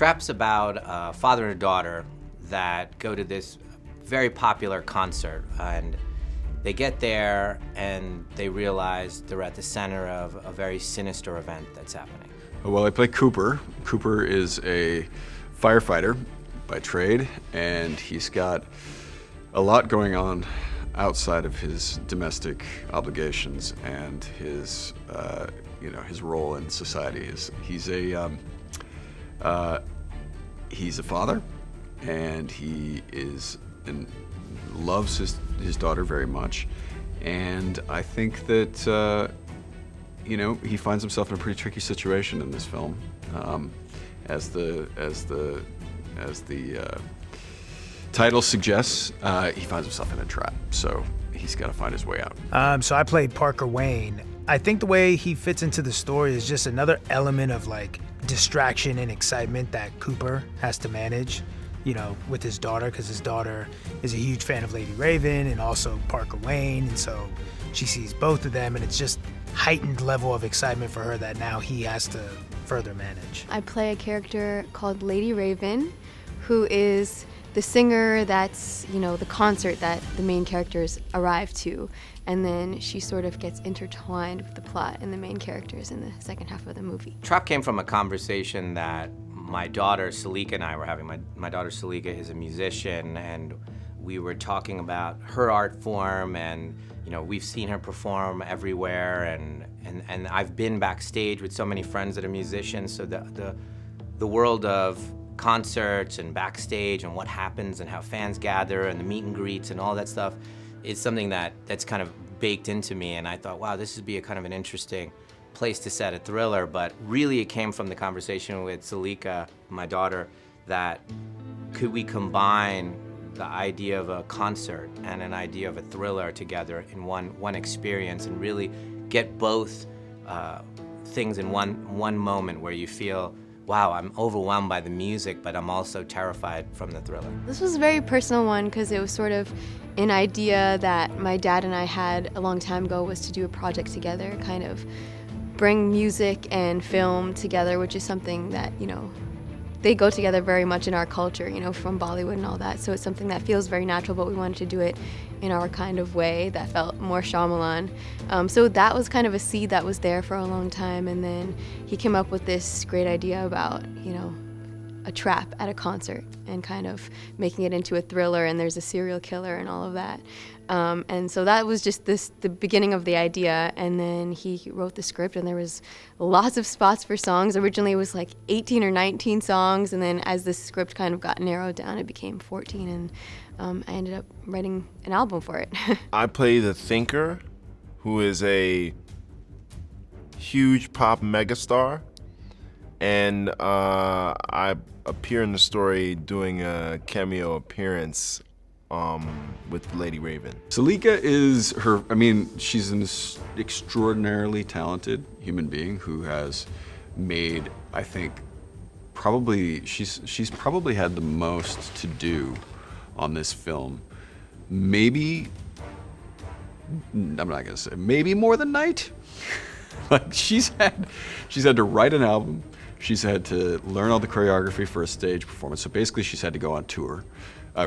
Trap's about a father and a daughter that go to this very popular concert, and they get there and they realize they're at the center of a very sinister event that's happening. Well, I play Cooper. Cooper is a firefighter by trade, and he's got a lot going on outside of his domestic obligations and his, his role in society. He's a father, and he loves his daughter very much, and I think that he finds himself in a pretty tricky situation in this film, as the title suggests. He finds himself in a trap, so he's got to find his way out. So I played Parker Wayne. I think the way he fits into the story is just another element of like distraction and excitement that Cooper has to manage, with his daughter, because his daughter is a huge fan of Lady Raven and also Parker Wayne, and so she sees both of them, and it's just heightened level of excitement for her that now he has to further manage. I play a character called Lady Raven, who is the singer that's, the concert that the main characters arrive to, and then she sort of gets intertwined with the plot and the main characters in the second half of the movie. Trap came from a conversation that my daughter Celika and I were having. My daughter Celika is a musician, and we were talking about her art form, and we've seen her perform everywhere, and I've been backstage with so many friends that are musicians, so the world of concerts and backstage and what happens and how fans gather and the meet and greets and all that stuff is something that's kind of baked into me, and I thought, wow, this would be a kind of an interesting place to set a thriller. But really it came from the conversation with Celika, my daughter, that could we combine the idea of a concert and an idea of a thriller together in one experience, and really get both things in one moment where you feel, wow, I'm overwhelmed by the music, but I'm also terrified from the thriller. This was a very personal one because it was sort of an idea that my dad and I had a long time ago, was to do a project together, kind of bring music and film together, which is something that, they go together very much in our culture, from Bollywood and all that. So it's something that feels very natural, but we wanted to do it in our kind of way that felt more Shyamalan. So that was kind of a seed that was there for a long time. And then he came up with this great idea about, a trap at a concert and kind of making it into a thriller, and there's a serial killer and all of that. And so that was just the beginning of the idea, and then he wrote the script, and there was lots of spots for songs. Originally it was like 18 or 19 songs, and then as the script kind of got narrowed down, it became 14, and I ended up writing an album for it. I play the Thinker, who is a huge pop megastar, and I appear in the story doing a cameo appearance with Lady Raven. Celika is she's an extraordinarily talented human being who has made, I think, she's probably had the most to do on this film. Maybe, I'm not gonna say, maybe more than Night. Like she's had to write an album. She's had to learn all the choreography for a stage performance. So basically she's had to go on tour,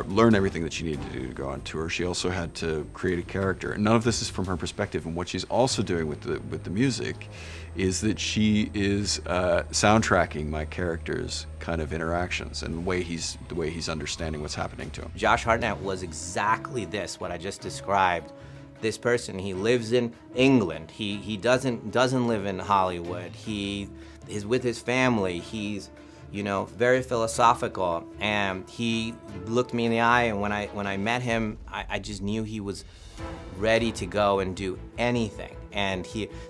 learn everything that she needed to do to go on tour. She also had to create a character. And none of this is from her perspective. And what she's also doing with the music is that she is soundtracking my character's kind of interactions and the way he's understanding what's happening to him. Josh Hartnett was exactly this, what I just described. This person, he lives in England. He doesn't live in Hollywood. He is with his family. He's, very philosophical, and he looked me in the eye, and when I met him, I just knew he was ready to go and do anything. And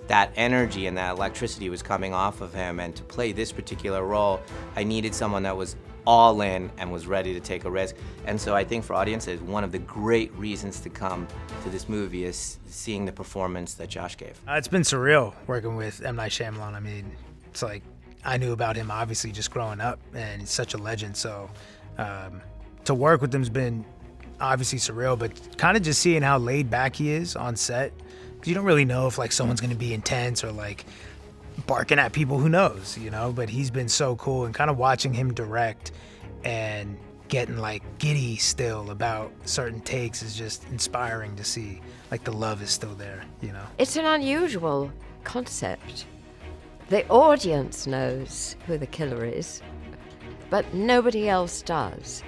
that energy and that electricity was coming off of him, and to play this particular role, I needed someone that was all in and was ready to take a risk. And so I think for audiences, one of the great reasons to come to this movie is seeing the performance that Josh gave. It's been surreal working with M. Night Shyamalan. It's like, I knew about him obviously just growing up, and he's such a legend. So to work with him has been obviously surreal, but kind of just seeing how laid back he is on set, because you don't really know if like someone's going to be intense or like barking at people, who knows, you know? But he's been so cool, and kind of watching him direct and getting like giddy still about certain takes is just inspiring to see. Like the love is still there, you know? It's an unusual concept. The audience knows who the killer is, but nobody else does.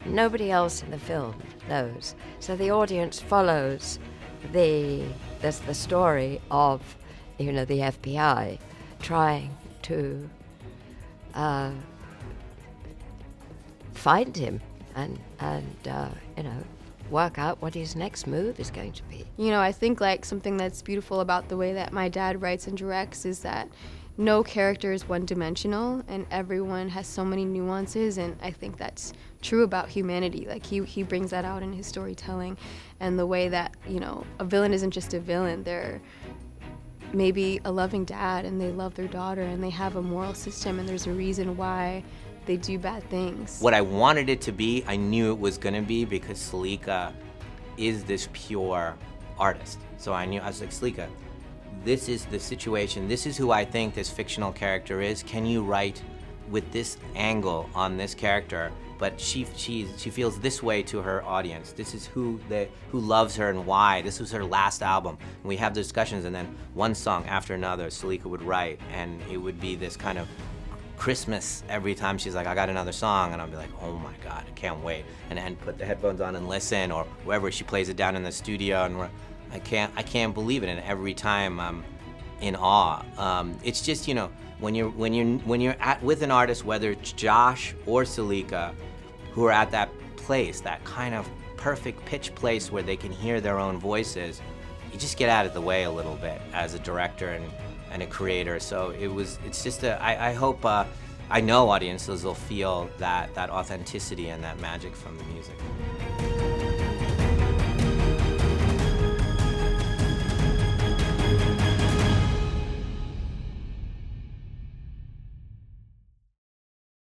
Nobody else in the film knows. So the audience follows the story of, you know, the FBI trying to find him and you know, work out what his next move is going to be. You know, I think like something that's beautiful about the way that my dad writes and directs is that no character is one-dimensional, and everyone has so many nuances, and I think that's true about humanity. Like he brings that out in his storytelling, and the way that, you know, a villain isn't just a villain. They're maybe a loving dad, and they love their daughter, and they have a moral system, and there's a reason why they do bad things. What I wanted it to be, I knew it was gonna be, because Celika is this pure artist. So I was like, Celika, this is the situation, this is who I think this fictional character is. Can you write with this angle on this character? But she feels this way to her audience. This is who loves her and why. This was her last album. And we have discussions, and then one song after another, Celika would write, and it would be this kind of Christmas every time she's like, I got another song, and I'll be like, oh my God, I can't wait. And put the headphones on and listen, or wherever she plays it down in the studio, and I can't believe it. And every time I'm in awe. It's just, you know, when you're with an artist, whether it's Josh or Celika, who are at that place, that kind of perfect pitch place where they can hear their own voices, you just get out of the way a little bit as a director and a creator. So it's just I hope, I know audiences will feel that authenticity and that magic from the music.